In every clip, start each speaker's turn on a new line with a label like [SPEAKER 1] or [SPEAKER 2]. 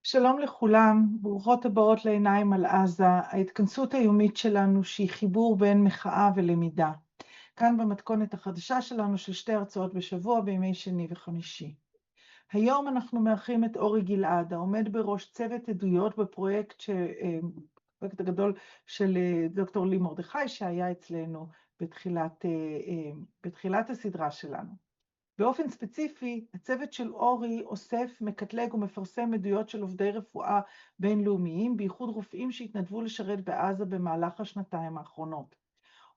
[SPEAKER 1] שלום לכולם, ברוכות הבאות לעיניים על עזה, ההתכנסות היומית שלנו שהיא חיבור בין מחאה ולמידה. כאן במתכונת החדשה שלנו של 2 הרצאות בשבוע בימי שני וחמישי. היום אנחנו מארחים את אורי גלעד, העומד בראש צוות עדויות בפרויקט הגדול של דוקטור לי מרדכי שהיה אצלנו בתחילת הסדרה שלנו. באופן ספציפי, הצוות של אורי אוסף, מקטלג ומפרסם עדויות של עובדי רפואה בינלאומיים, בייחוד רופאים שהתנדבו לשרת בעזה במהלך השנתיים האחרונות.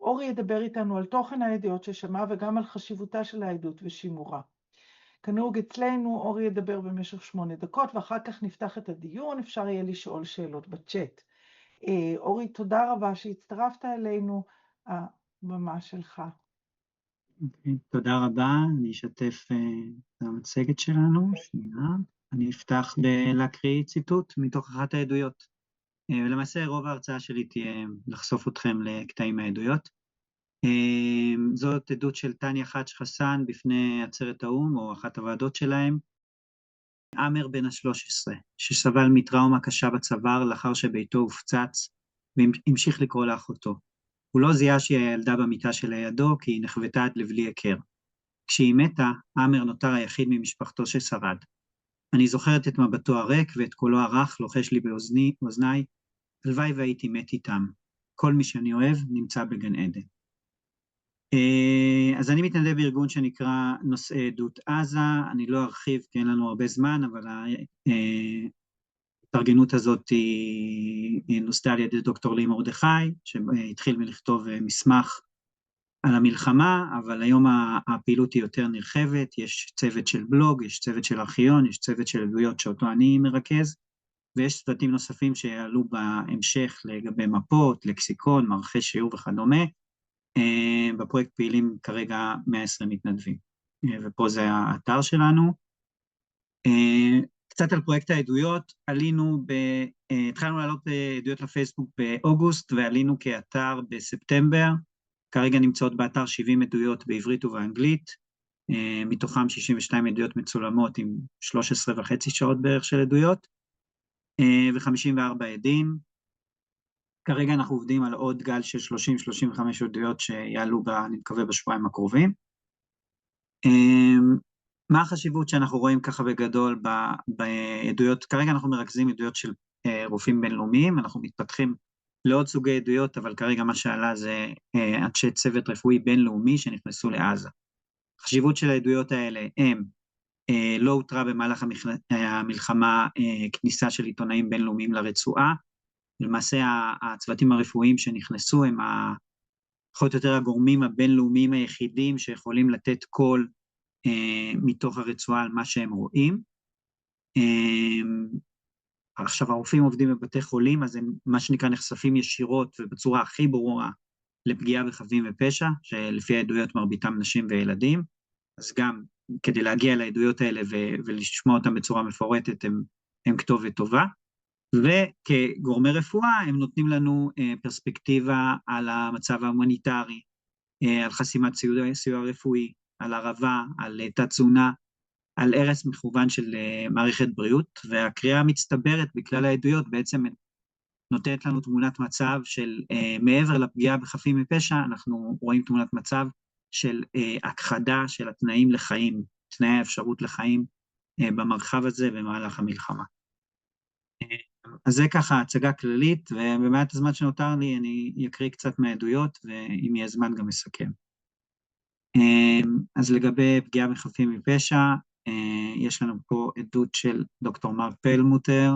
[SPEAKER 1] אורי ידבר איתנו על תוכן העדויות ששמע וגם על חשיבותה של העדות ושימורה. כנהוג אצלנו, אורי ידבר במשך 8 דקות, ואחר כך נפתח את הדיון, אפשר יהיה לשאול שאלות בצ'אט. אורי, תודה רבה שהצטרפת אלינו, הבמה שלך.
[SPEAKER 2] תודה רבה, אני אשתף את המצגת שלנו, שנייה. אני אפתח להקריא ציטוט מתוך אחת העדויות. ולמעשה רוב ההרצאה שלי תהיה לחשוף אתכם לקטעים מהעדויות. זאת עדות של טניה חאג' חסן בפני עצרת האו"ם, או אחת הוועדות שלהם. עמר בן ה-13, שסבל מטראומה קשה בצוואר לאחר שביתו הופצץ, והמשיך לקרוא לאחותו. הוא לא זיהה שהיא הילדה במיטה שלידו, כי היא נחוותה עד לבלי הכר. כשהיא מתה, עמר נותר היחיד ממשפחתו ששרד. אני זוכרת את מבטו הריק ואת קולו הרך לוחש לי באוזניי, הלוואי והייתי מת איתם. כל מי שאני אוהב נמצא בגן עדן. אז אני מתנדב בארגון שנקרא נושאי עדות עזה, אני לא ארחיב כי אין לנו הרבה זמן, אבל ההתארגנות הזאת היא נוסדה על ידי דוקטור לי מרדכי, שהתחיל מלכתוב מסמך על המלחמה, אבל היום הפעילות היא יותר נרחבת, יש צוות של בלוג, יש צוות של ארכיון, יש צוות של עדויות שאותו אני מרכז, ויש צוותים נוספים שיעלו בהמשך לגבי מפות, לקסיקון, מערכי שיעור וכדומה. בפרויקט פעילים כרגע 120 מתנדבים, ופה זה האתר שלנו. קצת על פרויקט העדויות, התחלנו לעלות עדויות לפייסבוק באוגוסט, ועלינו כאתר בספטמבר, כרגע נמצאות באתר 70 עדויות בעברית ובאנגלית, מתוכם 62 עדויות מצולמות עם 13.5 שעות בערך של עדויות, ו54 עדים. כרגע אנחנו עובדים על עוד גל של 30-35 עדויות שיעלו, אני מקווה, בשבועיים הקרובים. מה החשיבות שאנחנו רואים ככה בגדול בעדויות? כרגע אנחנו מרכזים עדויות של רופאים בינלאומיים, אנחנו מתפתחים לעוד סוגי עדויות, אבל כרגע מה שעלה זה אנשי צוות רפואי בינלאומי שנכנסו לעזה. החשיבות של העדויות האלה הם, לא הותרה במהלך המלחמה כניסה של עיתונאים בינלאומיים לרצועה, למעשה הצוותים הרפואיים שנכנסו הם פחות או יותר הגורמים הבינלאומיים היחידים שיכולים לתת קול מתוך הרצועה על מה שהם רואים. עכשיו הרופאים עובדים בבתי חולים, אז הם מה שנקרא נחשפים ישירות ובצורה הכי ברורה לפגיעה בחפים מפשע, שלפי העדויות מרביתם נשים וילדים, אז גם כדי להגיע לעדויות האלה ולשמוע אותם בצורה מפורטת הם כתובת טובה, וכגורמי רפואה הם נותנים לנו פרספקטיבה על המצב ההומניטרי, על חסימת סיוע רפואי, על ערבה, על תת-תזונה, על הרס מכוון של מערכת בריאות, והקריאה המצטברת בכלל העדויות בעצם נותנת לנו תמונת מצב של מעבר לפגיעה בחפים מפשע, אנחנו רואים תמונת מצב של הכחדה של התנאים לחיים, תנאי האפשרות לחיים במרחב הזה במהלך המלחמה. אז זה ככה הצגה כללית, ובמעט הזמן שנותר לי אני אקריא קצת מהעדויות, ואם יהיה זמן גם אסכם. אז לגבי פגיעה בחפים מפשע, יש לנו פה עדות של דוקטור מרק פרלמוטר,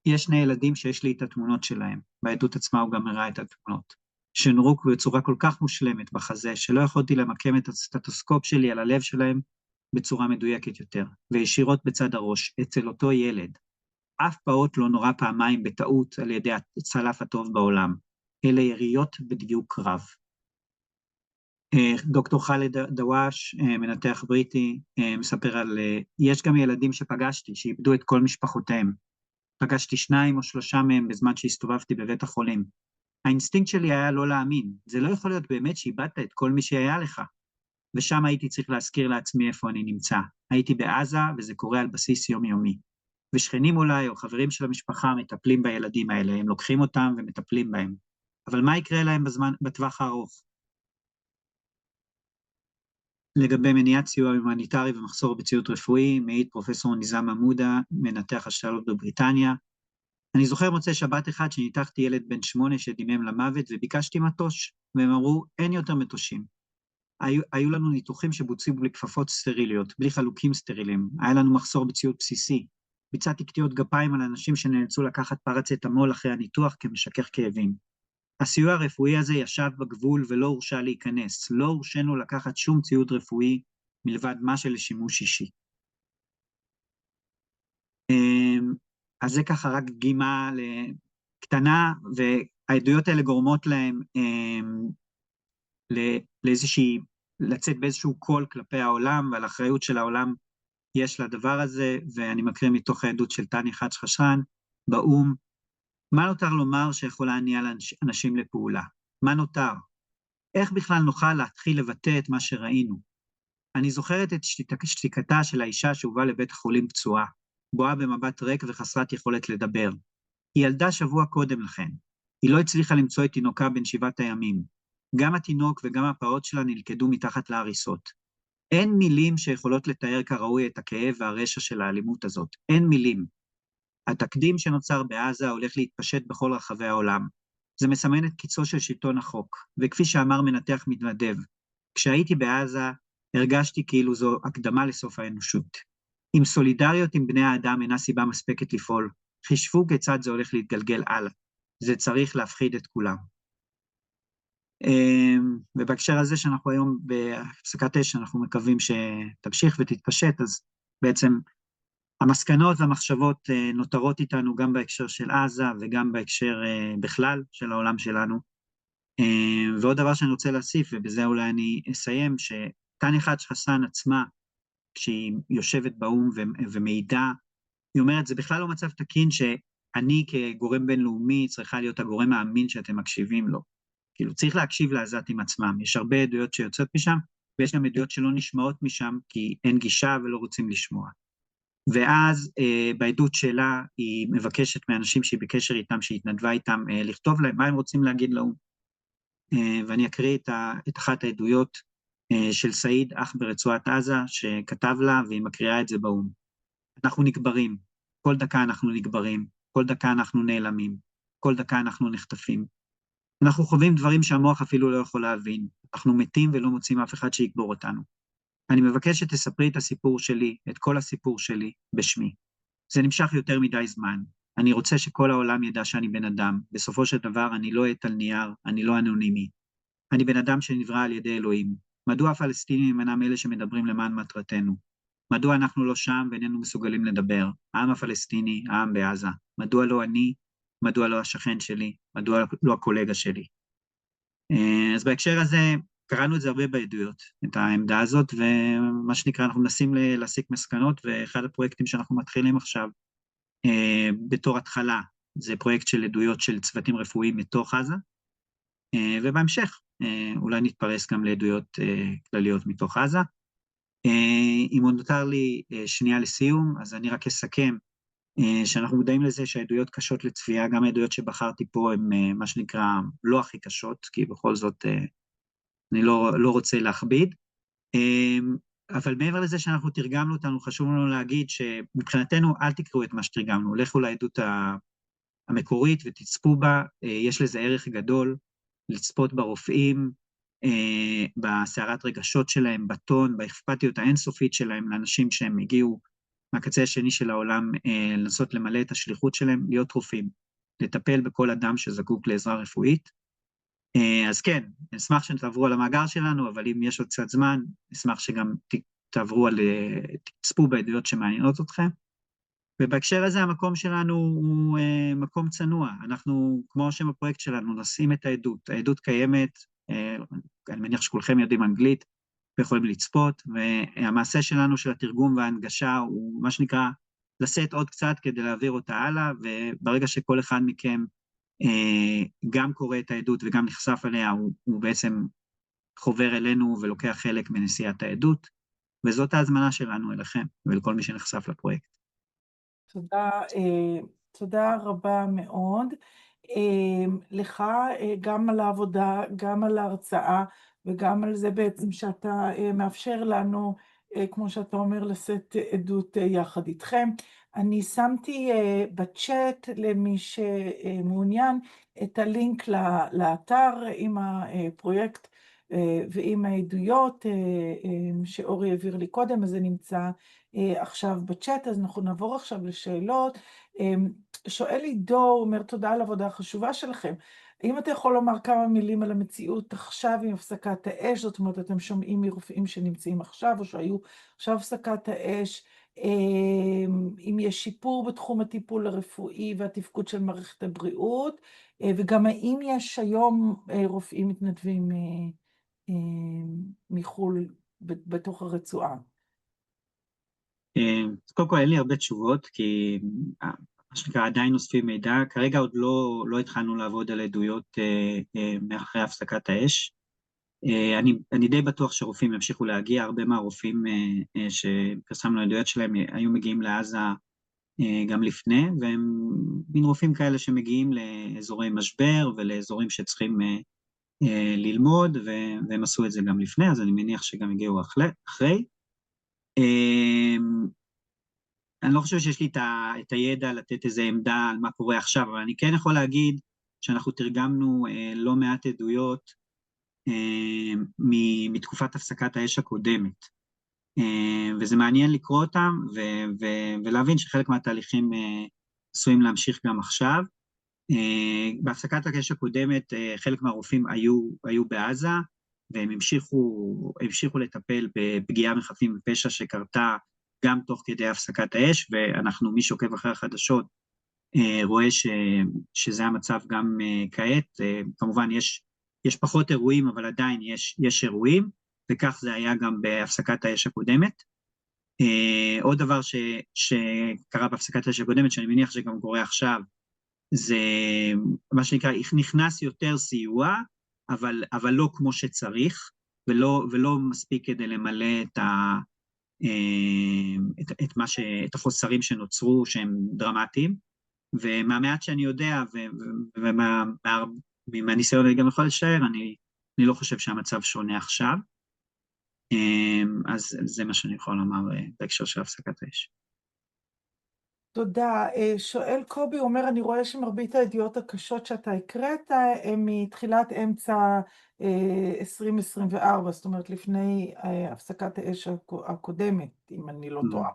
[SPEAKER 2] יש 2 ילדים שיש לי את התמונות שלהם, בעדות עצמה הוא גם הראה את התמונות, שנורו בצורה כל כך מושלמת בחזה, שלא יכולתי למקם את הסטטוסקופ שלי על הלב שלהם בצורה מדויקת יותר, וישירות בצד הראש, אצל אותו ילד. אף פעוט לא נורא פעמיים בטעות על ידי הצלף הטוב בעולם, אלה יריות בדיוק רב. דוקטור חאלד דוואש, מנתח בריטי, מספר על, יש גם ילדים שפגשתי, שאיבדו את כל משפחותיהם. פגשתי 2 או 3 מהם בזמן שהסתובבתי בבית החולים. האינסטינקט שלי היה לא להאמין, זה לא יכול להיות באמת שאיבדת את כל מי שהיה לך. ושם הייתי צריך להזכיר לעצמי איפה אני נמצא. הייתי בעזה וזה קורה על בסיס יומיומי. ושכנים אולי, או חברים של המשפחה, מטפלים בילדים האלה, הם לוקחים אותם ומטפלים בהם. אבל מה יקרה להם בטווח הארוך? לגבי מניעת סיוע הומניטרי ומחסור בציוד רפואי, מעיד פרופסור ניזם עמודה, מנתח השתלות בבריטניה. אני זוכר מוצא שבת אחד שניתחתי ילד בן 8 שדימם למוות, וביקשתי מטוש, והם אמרו, אין יותר מטושים. היו לנו ניתוחים שבוצעו בלי כפפות סטריליות, בלי חלוקים סטרילים, היה לנו מחסור בציוד בסיסי. ביצעתי קטיעות גפיים על אנשים שנאלצו לקחת פרצטמול אחרי הניתוח כמשכך כאבים. הסיוע הרפואי הזה ישב בגבול ולא הורשה להיכנס, לא הורשנו לקחת שום ציוד רפואי מלבד מה שלשימוש אישי. אז זה ככה רק דגימה קטנה, והעדויות האלה גורמות להם לצאת באיזשהו קול כלפי העולם, ועל האחריות של העולם יש לדבר הזה, ואני מקריא מתוך העדות של טניה חשחשן באום. מה נותר לומר שיכול להניע אנשים לפעולה? מה נותר? איך בכלל נוכל להתחיל לבטא את מה שראינו? אני זוכרת את שתיקתה של האישה שהובאה לבית החולים פצועה, בואה במבט ריק וחסרת יכולת לדבר. היא ילדה שבוע קודם לכן. היא לא הצליחה למצוא את תינוקה בן 7 הימים. גם התינוק וגם הפעוט שלה נלכדו מתחת להריסות. אין מילים שיכולות לתאר כראוי את הכאב והרשע של האלימות הזאת. אין מילים. התקדים שנוצר בעזה הולך להתפשט בכל רחבי העולם. זה מסמן את קיצו של שלטון החוק, וכפי שאמר מנתח מתנדב, כשהייתי בעזה הרגשתי כאילו זו הקדמה לסוף האנושות. אם סולידריות עם בני האדם אינה סיבה מספקת לפעול, חישבו כיצד זה הולך להתגלגל הלאה. זה צריך להפחיד את כולם. ובהקשר הזה שאנחנו היום בהפסקת אש, אנחנו מקווים שתמשיך ותתפשט, אז בעצם המסקנות והמחשבות נותרות איתנו גם בהקשר של עזה וגם בהקשר בכלל של העולם שלנו. ועוד דבר שאני רוצה להוסיף, ובזה אולי אני אסיים, שטניה חשחשן עצמה, כשהיא יושבת באום ומעידה, היא אומרת, זה בכלל לא מצב תקין שאני כגורם בינלאומי צריכה להיות הגורם האמין שאתם מקשיבים לו. כאילו, צריך להקשיב לעזתים עצמם. יש הרבה עדויות שיוצאות משם, ויש גם עדויות שלא נשמעות משם, כי אין גישה ולא רוצים לשמוע. ואז בעדות שלה, היא מבקשת מאנשים שהיא בקשר איתם, שהתנדבה איתם, לכתוב להם מה הם רוצים להגיד לאום. ואני אקריא את אחת העדויות של סעיד, אח ברצועת עזה, שכתב לה, והיא מקריאה את זה באום. אנחנו נקברים, כל דקה אנחנו נקברים, כל דקה אנחנו נעלמים, כל דקה אנחנו נחטפים. אנחנו חווים דברים שהמוח אפילו לא יכול להבין. אנחנו מתים ולא מוצאים אף אחד שיקבור אותנו. אני מבקש שתספרי את הסיפור שלי, את כל הסיפור שלי, בשמי. זה נמשך יותר מדי זמן. אני רוצה שכל העולם ידע שאני בן אדם. בסופו של דבר אני לא עט על נייר, אני לא אנונימי. אני בן אדם שנברא על ידי אלוהים. מדוע הפלסטינים אינם אלה שמדברים למען מטרתנו? מדוע אנחנו לא שם ואיננו מסוגלים לדבר? העם הפלסטיני, העם בעזה. מדוע לא אני? מדוע לא השכן שלי? מדוע לא הקולגה שלי? אז בהקשר הזה, קראנו את זה הרבה בעדויות, את העמדה הזאת, ומה שנקרא, אנחנו מנסים להסיק מסקנות, ואחד הפרויקטים שאנחנו מתחילים עכשיו, בתור התחלה, זה פרויקט של עדויות של צוותים רפואיים מתוך עזה, ובהמשך, אולי נתפרס גם לעדויות כלליות מתוך עזה. אם עוד נותר לי שנייה לסיום, אז אני רק אסכם, שאנחנו מודעים לזה שהעדויות קשות לצפייה, גם העדויות שבחרתי פה הן מה שנקרא לא הכי קשות, כי בכל זאת אני לא רוצה להכביד, אבל מעבר לזה שאנחנו תרגמנו אותנו, חשוב לנו להגיד שמבחינתנו אל תקראו את מה שתרגמנו, לכו לעדות המקורית ותצפו בה, יש לזה ערך גדול, לצפות ברופאים, בסערת רגשות שלהם, בטון, באכפתיות האינסופית שלהם, לאנשים שהם הגיעו מהקצה השני של העולם, לנסות למלא את השליחות שלהם, להיות רופאים, לטפל בכל אדם שזקוק לעזרה רפואית. אז כן, נשמח שתעברו על המאגר שלנו, אבל אם יש עוד קצת זמן, נשמח שגם תצפו בעדויות שמעניינות אתכם. ובהקשר הזה המקום שלנו הוא מקום צנוע, אנחנו, כמו שם הפרויקט שלנו, נשים את העדות, העדות קיימת, אני מניח שכולכם יודעים אנגלית, ויכולים לצפות, והמעשה שלנו של התרגום וההנגשה הוא מה שנקרא, לשאת עוד קצת כדי להעביר אותה הלאה, וברגע שכל אחד מכם גם קורא את העדות וגם נחשף עליה, הוא בעצם חובר אלינו ולוקח חלק מנשיאת העדות, וזאת ההזמנה שלנו אליכם ולכל מי שנחשף לפרויקט.
[SPEAKER 1] תודה רבה מאוד. לך, גם על העבודה, גם על ההרצאה, וגם על זה בעצם שאתה מאפשר לנו, כמו שאתה אומר, לשאת עדות יחד איתכם. אני שמתי בצ'אט למי שמעוניין את הלינק לאתר עם הפרויקט ועם העדויות שאורי העביר לי קודם, אז זה נמצא עכשיו בצ'אט, אז אנחנו נעבור עכשיו לשאלות. שואל עידו, הוא אומר, תודה על העבודה החשובה שלכם. האם אתה יכול לומר כמה מילים על המציאות עכשיו עם הפסקת האש? זאת אומרת, אתם שומעים מרופאים שנמצאים עכשיו, או שהיו עכשיו הפסקת האש, אם יש שיפור בתחום הטיפול הרפואי והתפקוד של מערכת הבריאות, וגם האם יש היום רופאים מתנדבים מחו"ל בתוך הרצועה?
[SPEAKER 2] אז קודם כל אין לי הרבה תשובות, כי מה שנקרא עדיין אוספים מידע, כרגע עוד לא התחלנו לעבוד על עדויות מאחרי הפסקת האש. אני די בטוח שרופאים ימשיכו להגיע, הרבה מהרופאים שפרסמנו עדויות שלהם היו מגיעים לעזה גם לפני, והם מין רופאים כאלה שמגיעים לאזורי משבר ולאזורים שצריכים ללמוד, והם עשו את זה גם לפני, אז אני מניח שגם הגיעו אחרי. אני לא חושב שיש לי את הידע לתת איזו עמדה על מה קורה עכשיו, אבל אני כן יכול להגיד שאנחנו תרגמנו לא מעט עדויות מתקופת הפסקת האש הקודמת, וזה מעניין לקרוא אותם ולהבין שחלק מהתהליכים עשויים להמשיך גם עכשיו. בהפסקת האש הקודמת חלק מהרופאים היו בעזה, והם המשיכו לטפל בפגיעה מחפים בפשע שקרתה גם תוך כדי הפסקת האש, ואנחנו, מי שעוקב אחרי החדשות, רואה שזה המצב גם כעת. כמובן יש פחות אירועים, אבל עדיין יש אירועים, וכך זה היה גם בהפסקת האש הקודמת. עוד דבר שקרה בהפסקת האש הקודמת, שאני מניח שגם קורה עכשיו, זה מה שנקרא, נכנס יותר סיוע, אבל לא כמו שצריך, ולא מספיק כדי למלא את החוסרים שנוצרו שהם דרמטיים, ומהמעט שאני יודע, ומהניסיון אני גם יכול לשער, אני לא חושב שהמצב שונה עכשיו, אז זה מה שאני יכול לומר בהקשר של הפסקת האש.
[SPEAKER 1] תודה. שואל קובי, אומר, אני רואה שמרבית הידיעות הקשות שאתה הקראת הן מתחילת אמצע 2024, זאת אומרת לפני הפסקת האש הקודמת, אם אני לא טועה.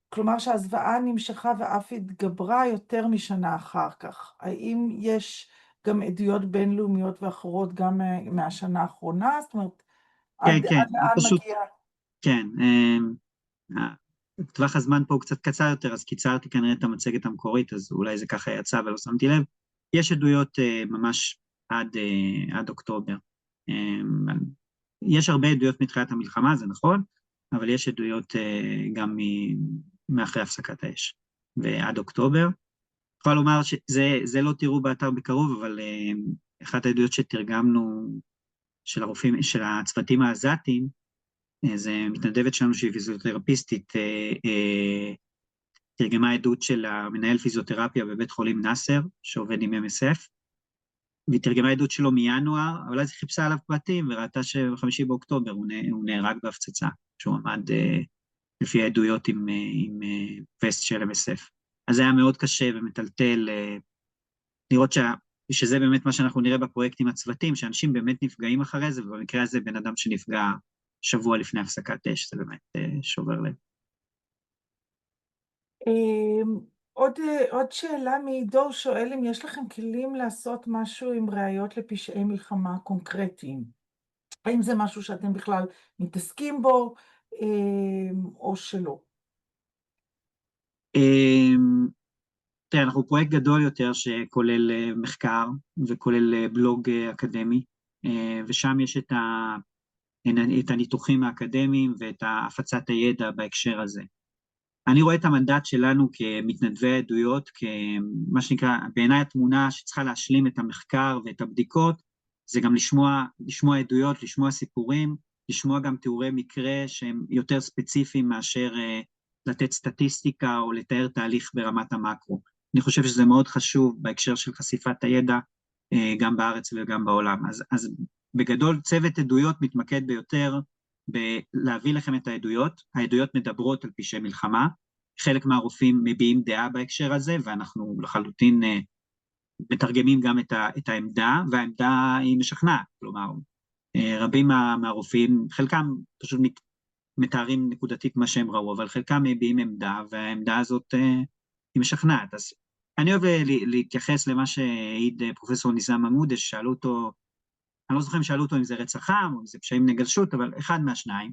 [SPEAKER 1] כלומר שהזוועה נמשכה ואף התגברה יותר משנה אחר כך. האם יש גם עדויות בינלאומיות ואחרות גם מהשנה האחרונה? זאת אומרת, עד לאן מגיע?
[SPEAKER 2] כן, טווח הזמן פה הוא קצת קצר יותר, אז קיצרתי כנראה את המצגת המקורית, אז אולי זה ככה יצא ולא שמתי לב. יש עדויות ממש עד אוקטובר. יש הרבה עדויות מתחילת המלחמה, זה נכון, אבל יש עדויות גם מאחרי הפסקת האש ועד אוקטובר. יכול לומר שזה לא תראו באתר בקרוב, אבל אחת העדויות שתרגמנו של הרופאים, של הצוותים העזתיים, זה מתנדבת שלנו שהיא פיזיותרפיסטית, תרגמה עדות של המנהל פיזיותרפיה בבית חולים נאסר, שעובד עם MSF, והיא תרגמה עדות שלו מינואר, אבל אז היא חיפשה עליו פרטים, וראתה ב5 באוקטובר הוא נהרג בהפצצה, שהוא עמד לפי העדויות עם וסט של MSF. אז זה היה מאוד קשה ומטלטל, לראות שזה באמת מה שאנחנו נראה בפרויקט עם הצוותים, שאנשים באמת נפגעים אחרי זה, ובמקרה הזה בן אדם שנפגע שבוע לפני הפסקת אש, זה באמת שובר לב.
[SPEAKER 1] עוד שאלה מעידו, שואל אם יש לכם כלים לעשות משהו עם ראיות לפשעי מלחמה קונקרטיים. האם זה משהו שאתם בכלל מתעסקים בו, או שלא?
[SPEAKER 2] תראה, אנחנו פרויקט גדול יותר שכולל מחקר וכולל בלוג אקדמי, ושם יש את הניתוחים האקדמיים ואת הפצת הידע בהקשר הזה. אני רואה את המנדט שלנו כמתנדבי עדויות, כמה שנקרא, בעיניי התמונה שצריכה להשלים את המחקר ואת הבדיקות, זה גם לשמוע עדויות, לשמוע סיפורים, לשמוע גם תיאורי מקרה שהם יותר ספציפיים מאשר לתת סטטיסטיקה או לתאר תהליך ברמת המקרו. אני חושב שזה מאוד חשוב בהקשר של חשיפת הידע, גם בארץ וגם בעולם. אז בגדול צוות עדויות מתמקד ביותר בלהביא לכם את העדויות, העדויות מדברות על פשעי מלחמה, חלק מהרופאים מביעים דעה בהקשר הזה, ואנחנו לחלוטין מתרגמים גם את העמדה, והעמדה היא משכנעת, כלומר, רבים מהרופאים, חלקם פשוט מתארים נקודתית מה שהם ראו, אבל חלקם מביעים עמדה, והעמדה הזאת היא משכנעת. אז אני אוהב להתייחס למה שהעיד פרופסור ניסם עמודה, ששאלו אותו, אני לא זוכר אם שאלו אותו אם זה רצח עם, או אם זה פשעים נגד רשות, אבל אחד מהשניים,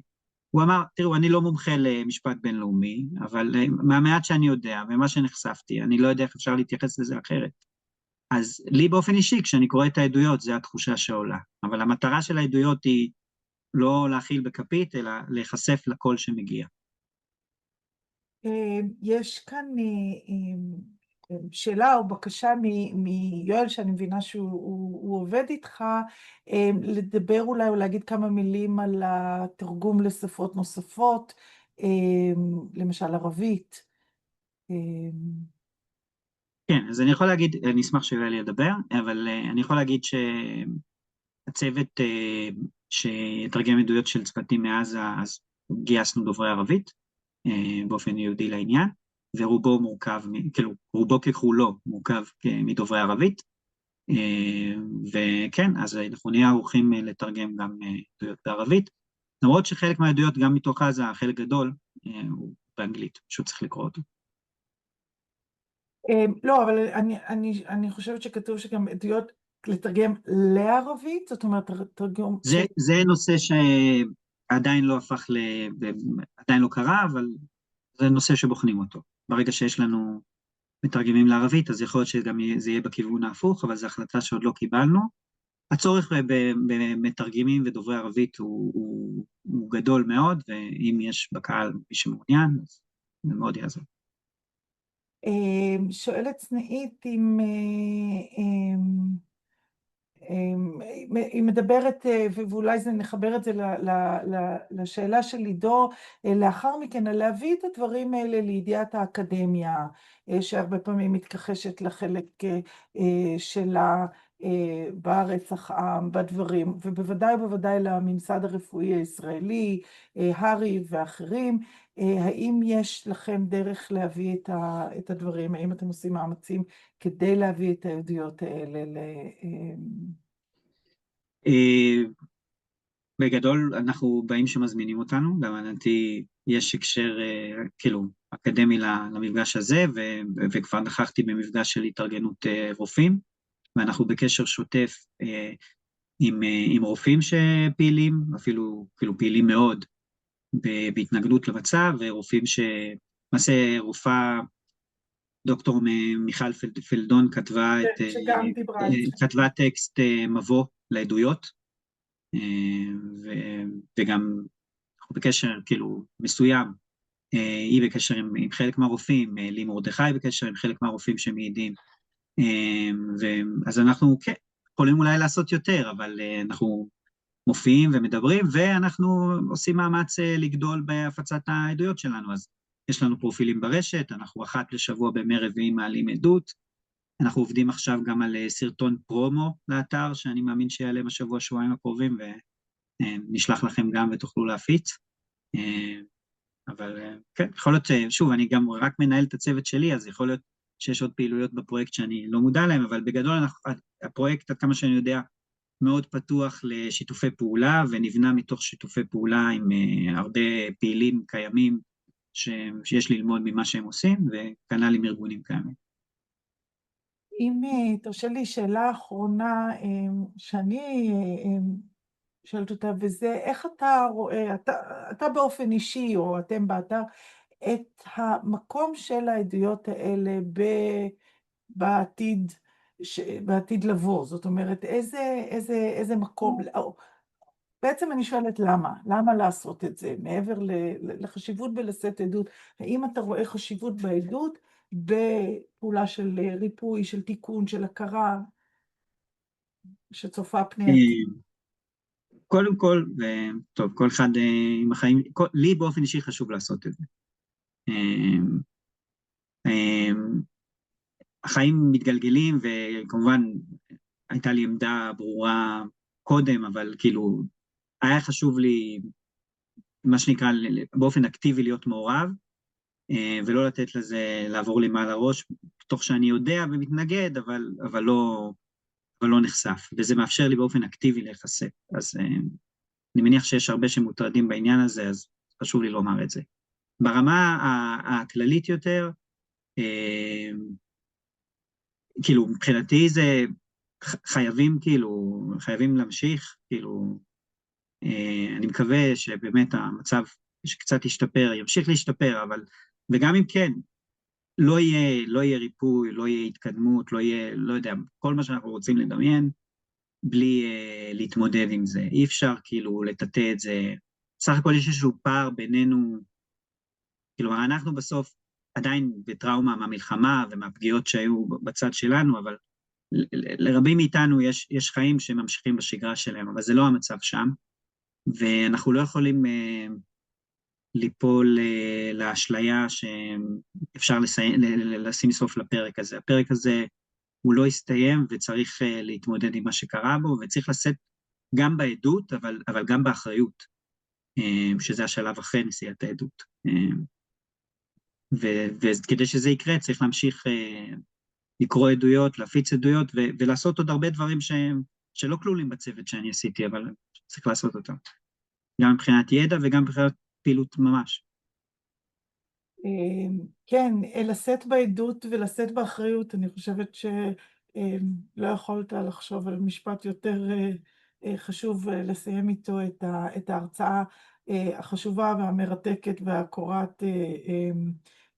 [SPEAKER 2] הוא אמר, תראו, אני לא מומחה למשפט בינלאומי, אבל מהמעט שאני יודע, ומה שנחשפתי, אני לא יודע איך אפשר להתייחס לזה אחרת. אז לי באופן אישי, כשאני קורא את העדויות, זו התחושה שעולה. אבל המטרה של העדויות היא לא להכיל בכפית, אלא להיחשף לקול שמגיע.
[SPEAKER 1] יש כאן שאלה או בקשה מיואל, שאני מבינה שהוא עובד איתך, לדבר אולי או להגיד כמה מילים על התרגום לשפות נוספות, למשל ערבית.
[SPEAKER 2] כן, אז אני יכול להגיד, אני אשמח שיואל ידבר, אבל אני יכול להגיד שהצוות שיתרגם עדויות של צוותים מעזה, אז גייסנו דוברי ערבית, באופן יהודי לעניין, ורובו מורכב, כאילו, רובו ככולו מורכב מדוברי ערבית, וכן, אז אנחנו נהיה ערוכים לתרגם גם עדויות בערבית, למרות שחלק מהעדויות גם מתוך עזה, חלק גדול, הוא באנגלית, פשוט צריך לקרוא אותו.
[SPEAKER 1] לא, אבל אני חושבת שכתוב שגם עדויות לתרגם לערבית, זאת אומרת, תרגום...
[SPEAKER 2] זה נושא שעדיין לא הפך עדיין לא קרה, אבל זה נושא שבוחנים אותו. ברגע שיש לנו מתרגמים לערבית, אז יכול להיות שגם זה יהיה בכיוון ההפוך, אבל זו החלטה שעוד לא קיבלנו. הצורך במתרגמים ודוברי ערבית הוא גדול מאוד, ואם יש בקהל מי שמעוניין, אז זה מאוד יעזור.
[SPEAKER 1] שואלת צנעית היא מדברת, ואולי נחבר את זה לשאלה של לידו, לאחר מכן, על להביא את הדברים האלה לידיעת האקדמיה, שהרבה פעמים מתכחשת לחלק שלה ברצח עם, בדברים, ובוודאי ובוודאי לממסד הרפואי הישראלי, הרי ואחרים. האם יש לכם דרך להביא את הדברים? האם אתם עושים מאמצים כדי להביא את העדויות האלה
[SPEAKER 2] בגדול, אנחנו באים שמזמינים אותנו, להבנתי יש הקשר, כאילו, אקדמי למפגש הזה, וכבר נכחתי במפגש של התארגנות רופאים, ואנחנו בקשר שוטף עם רופאים שפעילים, אפילו פעילים מאוד בהתנגדות למצב, ורופאים למעשה רופאה, דוקטור מיכל פלדון כתבה טקסט מבוא לעדויות, וגם אנחנו בקשר כאילו מסוים, היא בקשר עם חלק מהרופאים, לי מרדכי בקשר עם חלק מהרופאים שמעידים, אז אנחנו כן, יכולים אולי לעשות יותר, אבל אנחנו מופיעים ומדברים, ואנחנו עושים מאמץ לגדול בהפצת העדויות שלנו, אז יש לנו פרופילים ברשת, אנחנו אחת לשבוע בימי רביעי מעלים עדות, אנחנו עובדים עכשיו גם על סרטון פרומו לאתר, שאני מאמין שיעלה בשבוע שבועיים הקרובים, ונשלח לכם גם ותוכלו להפיץ. אבל כן, יכול להיות, שוב, אני גם רק מנהל את הצוות שלי, אז יכול להיות שיש עוד פעילויות בפרויקט שאני לא מודע להם, אבל בגדול הפרויקט, עד כמה שאני יודע, מאוד פתוח לשיתופי פעולה, ונבנה מתוך שיתופי פעולה עם הרבה פעילים קיימים, שיש ללמוד ממה שהם עושים, וכנ"ל עם ארגונים קיימים.
[SPEAKER 1] אם תרשה לי שאלה אחרונה שאני שואלת אותה, וזה איך אתה רואה, אתה באופן אישי, או אתם באתר, את המקום של העדויות האלה בעתיד לבוא? זאת אומרת, איזה מקום, בעצם אני שואלת למה? למה לעשות את זה? מעבר לחשיבות בלשאת עדות, האם אתה רואה חשיבות בעדות בפעולה של ריפוי, של תיקון, של הכרה, שצופה פני עתיד?
[SPEAKER 2] קודם כל, טוב, כל אחד עם החיים, לי באופן אישי חשוב לעשות את זה. החיים מתגלגלים, וכמובן הייתה לי עמדה ברורה קודם, אבל כאילו היה חשוב לי, מה שנקרא, באופן אקטיבי להיות מעורב, ולא לתת לזה לעבור לי מעל הראש, תוך שאני יודע ומתנגד, אבל לא נחשף, וזה מאפשר לי באופן אקטיבי להיחשף. אז אני מניח שיש הרבה שמוטרדים בעניין הזה, אז חשוב לי לומר את זה. ברמה הכללית יותר, כאילו מבחינתי זה חייבים להמשיך, כאילו, אני מקווה שבאמת המצב שקצת ישתפר, ימשיך להשתפר, אבל, וגם אם כן, לא יהיה ריפוי, לא יהיה התקדמות, לא יהיה, לא יודע, כל מה שאנחנו רוצים לדמיין, בלי להתמודד עם זה. אי אפשר כאילו לטאטא את זה. סך הכל יש איזשהו פער בינינו, כאילו אנחנו בסוף עדיין בטראומה מהמלחמה ומהפגיעות שהיו בצד שלנו, אבל לרבים מאיתנו יש חיים שממשיכים בשגרה שלהם, אבל זה לא המצב שם, ואנחנו לא יכולים ליפול לאשליה שאפשר לשים סוף לפרק הזה. הפרק הזה הוא לא הסתיים, וצריך להתמודד עם מה שקרה בו, וצריך לשאת גם בעדות, אבל גם באחריות, שזה השלב אחרי נשיאת העדות. וכדי שזה יקרה, צריך להמשיך לקרוא עדויות, להפיץ עדויות, ולעשות עוד הרבה דברים שלא כלולים בצוות שאני עשיתי, אבל צריך לעשות אותם. גם מבחינת ידע וגם מבחינת פעילות ממש.
[SPEAKER 1] כן, לשאת בעדות ולשאת באחריות, אני חושבת שלא יכולת לחשוב על משפט יותר חשוב לסיים איתו את ההרצאה החשובה והמרתקת והקורעת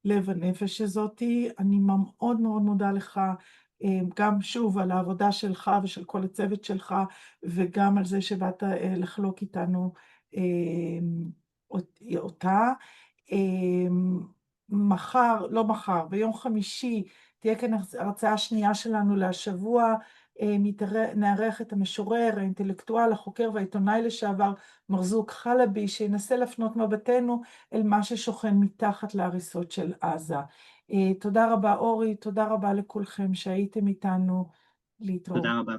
[SPEAKER 1] לב הנפש הזאת. אני מאוד מאוד מודה לך, גם שוב על העבודה שלך ושל כל הצוות שלך, וגם על זה שבאת לחלוק איתנו אותה. ביום חמישי תהיה כאן הרצאה שנייה שלנו להשבוע, נארח את המשורר, האינטלקטואל, החוקר והעיתונאי לשעבר, מרזוק חלבי, שינסה להפנות מבטנו אל מה ששוכן מתחת להריסות של עזה. תודה רבה אורי, תודה רבה לכולכם שהייתם איתנו, להתראות.
[SPEAKER 2] תודה רבה.